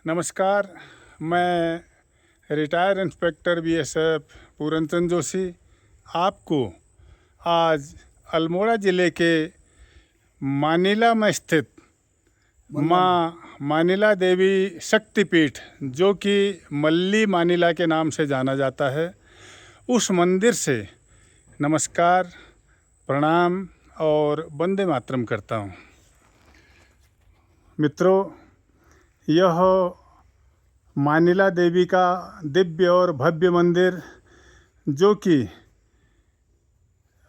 नमस्कार। मैं retire inspector BSF Puran Chand Joshi आपको आज अल्मोड़ा ज़िले के मानिला में स्थित माँ मानिला देवी शक्तिपीठ, जो कि मल्ली मानिला के नाम से जाना जाता है, उस मंदिर से नमस्कार, प्रणाम और वंदे मातरम करता हूँ। मित्रों, यह मानिला देवी का दिव्य और भव्य मंदिर, जो कि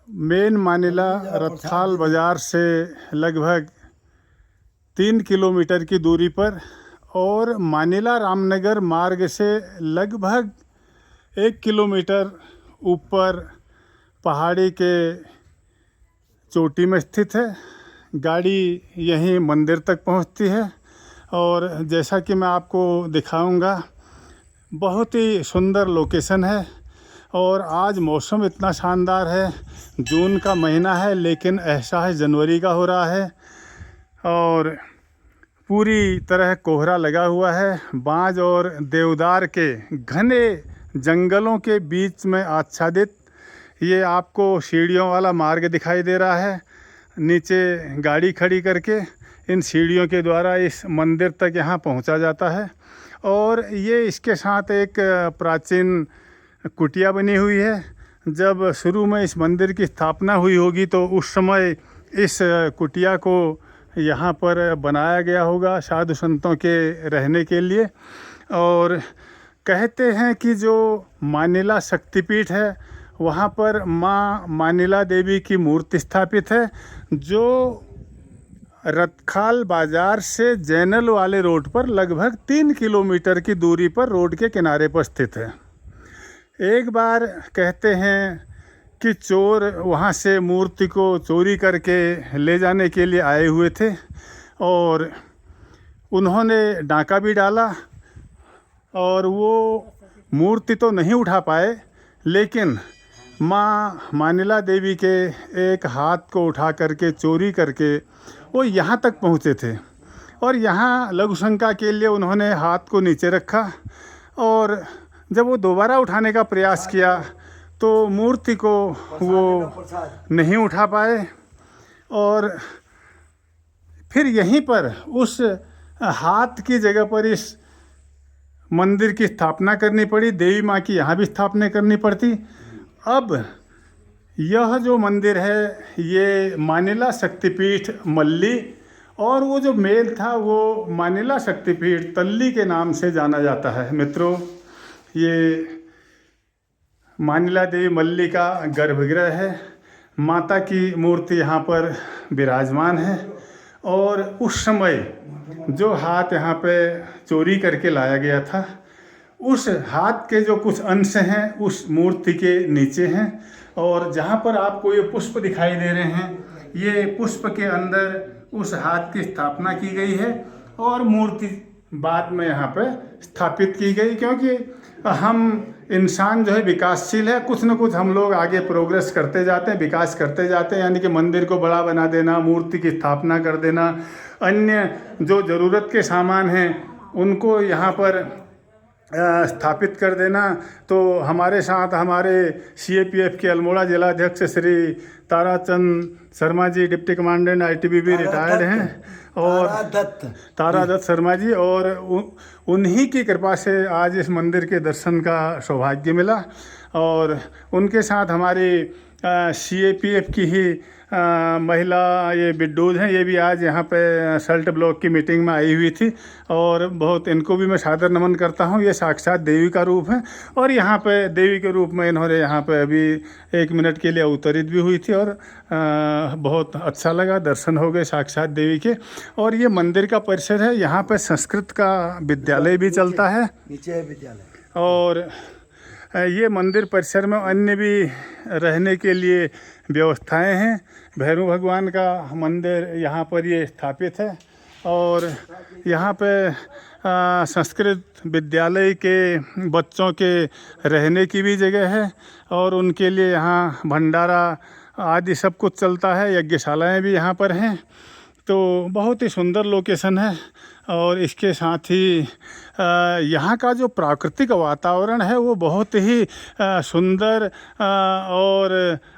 मेन मानिला रथाल बाज़ार से लगभग 3 किलोमीटर की दूरी पर और मानिला रामनगर मार्ग से लगभग 1 किलोमीटर ऊपर पहाड़ी के चोटी में स्थित है। गाड़ी यहीं मंदिर तक पहुंचती है और जैसा कि मैं आपको दिखाऊंगा, बहुत ही सुंदर लोकेशन है। और आज मौसम इतना शानदार है, जून का महीना है लेकिन एहसास जनवरी का हो रहा है और पूरी तरह कोहरा लगा हुआ है। बांज और देवदार के घने जंगलों के बीच में आच्छादित ये आपको सीढ़ियों वाला मार्ग दिखाई दे रहा है। नीचे गाड़ी खड़ी करके इन सीढ़ियों के द्वारा इस मंदिर तक यहाँ पहुँचा जाता है। और ये इसके साथ एक प्राचीन कुटिया बनी हुई है। जब शुरू में इस मंदिर की स्थापना हुई होगी तो उस समय इस कुटिया को यहाँ पर बनाया गया होगा साधु संतों के रहने के लिए। और कहते हैं कि जो मानिला शक्तिपीठ है, वहाँ पर माँ मानिला देवी की मूर्ति स्थापित है, जो रतखाल बाज़ार से जैनल वाले रोड पर लगभग 3 किलोमीटर की दूरी पर रोड के किनारे पर स्थित है। एक बार कहते हैं कि चोर वहाँ से मूर्ति को चोरी करके ले जाने के लिए आए हुए थे और उन्होंने डाका भी डाला और वो मूर्ति तो नहीं उठा पाए, लेकिन माँ मानिला देवी के एक हाथ को उठा करके चोरी करके वो यहाँ तक पहुँचे थे। और यहाँ लघु शंका के लिए उन्होंने हाथ को नीचे रखा और जब वो दोबारा उठाने का प्रयास किया तो मूर्ति को वो नहीं उठा पाए। और फिर यहीं पर उस हाथ की जगह पर इस मंदिर की स्थापना करनी पड़ी। देवी माँ की यहाँ भी स्थापना करनी पड़ती। अब यह जो मंदिर है ये मानिला शक्तिपीठ मल्ली, और वो जो मेल था वो मानिला शक्तिपीठ तल्ली के नाम से जाना जाता है। मित्रों, ये मानिला देवी मल्ली का गर्भगृह है। माता की मूर्ति यहाँ पर विराजमान है और उस समय जो हाथ यहाँ पे चोरी करके लाया गया था, उस हाथ के जो कुछ अंश हैं उस मूर्ति के नीचे हैं। और जहाँ पर आपको ये पुष्प दिखाई दे रहे हैं, ये पुष्प के अंदर उस हाथ की स्थापना की गई है और मूर्ति बाद में यहाँ पे स्थापित की गई। क्योंकि हम इंसान जो है विकासशील है, कुछ न कुछ हम लोग आगे प्रोग्रेस करते जाते हैं, विकास करते जाते हैं। यानी कि मंदिर को बड़ा बना देना, मूर्ति की स्थापना कर देना, अन्य जो ज़रूरत के सामान हैं उनको यहाँ पर स्थापित कर देना। तो हमारे साथ हमारे सीएपीएफ के अल्मोड़ा जिलाध्यक्ष Shri Tarachand Sharma ji, deputy commandant ITBP retired हैं, और तारा दत्त शर्मा जी, और उन्हीं की कृपा से आज इस मंदिर के दर्शन का सौभाग्य मिला। और उनके साथ हमारी सीएपीएफ की ही महिला ये बिड्डूज हैं, ये भी आज यहाँ पे सल्ट ब्लॉक की मीटिंग में आई हुई थी और बहुत इनको भी मैं सादर नमन करता हूँ। ये साक्षात देवी का रूप है और यहाँ पे देवी के रूप में इन्होंने यहाँ पे अभी 1 मिनट के लिए अवतरित भी हुई थी और बहुत अच्छा लगा, दर्शन हो गए साक्षात देवी के। और ये मंदिर का परिसर है, यहाँ पे संस्कृत का विद्यालय भी चलता है, नीचे है विद्यालय। और ये मंदिर परिसर में अन्य भी रहने के लिए व्यवस्थाएं हैं। भैरव भगवान का मंदिर यहाँ पर ये स्थापित है और यहाँ पे संस्कृत विद्यालय के बच्चों के रहने की भी जगह है और उनके लिए यहाँ भंडारा आदि सब कुछ चलता है। यज्ञशालाएं भी यहाँ पर हैं तो बहुत ही सुंदर लोकेशन है। और इसके साथ ही यहाँ का जो प्राकृतिक वातावरण है वो बहुत ही सुंदर और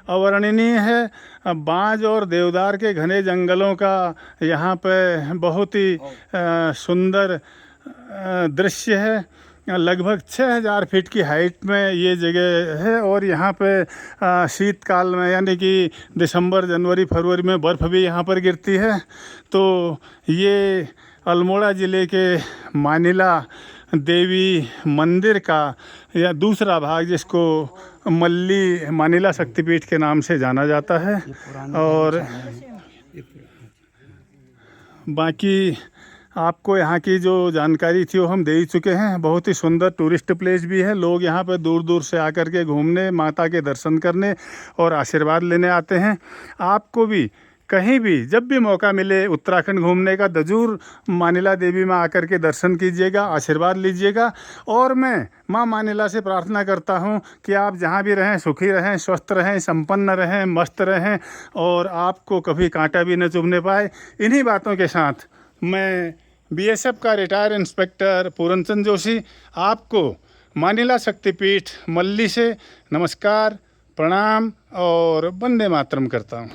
अवर्णनीय है। बांज और देवदार के घने जंगलों का यहाँ पे बहुत ही सुंदर दृश्य है। लगभग 6000 फीट की हाइट में ये जगह है और यहाँ पे शीतकाल में यानी कि दिसंबर, जनवरी, फरवरी में बर्फ़ भी यहाँ पर गिरती है। तो ये अल्मोड़ा ज़िले के मानिला देवी मंदिर का या दूसरा भाग, जिसको मल्ली मानिला शक्तिपीठ के नाम से जाना जाता है। और बाकी आपको यहाँ की जो जानकारी थी वो हम दे ही चुके हैं। बहुत ही सुंदर टूरिस्ट प्लेस भी है। लोग यहाँ पर दूर दूर से आकर के घूमने, माता के दर्शन करने और आशीर्वाद लेने आते हैं। आपको भी कहीं भी जब भी मौका मिले उत्तराखंड घूमने का, ज़रूर मानिला देवी में आकर के दर्शन कीजिएगा, आशीर्वाद लीजिएगा। और मैं माँ मानिला से प्रार्थना करता हूँ कि आप जहाँ भी रहें सुखी रहें, स्वस्थ रहें, संपन्न रहें, मस्त रहें और आपको कभी कांटा भी न चुभने पाए। इन्हीं बातों के साथ मैं बीएसएफ का रिटायर इंस्पेक्टर पूरनचंद जोशी आपको मानिला शक्तिपीठ मल्ली से नमस्कार, प्रणाम और वंदे मातरम करता हूँ।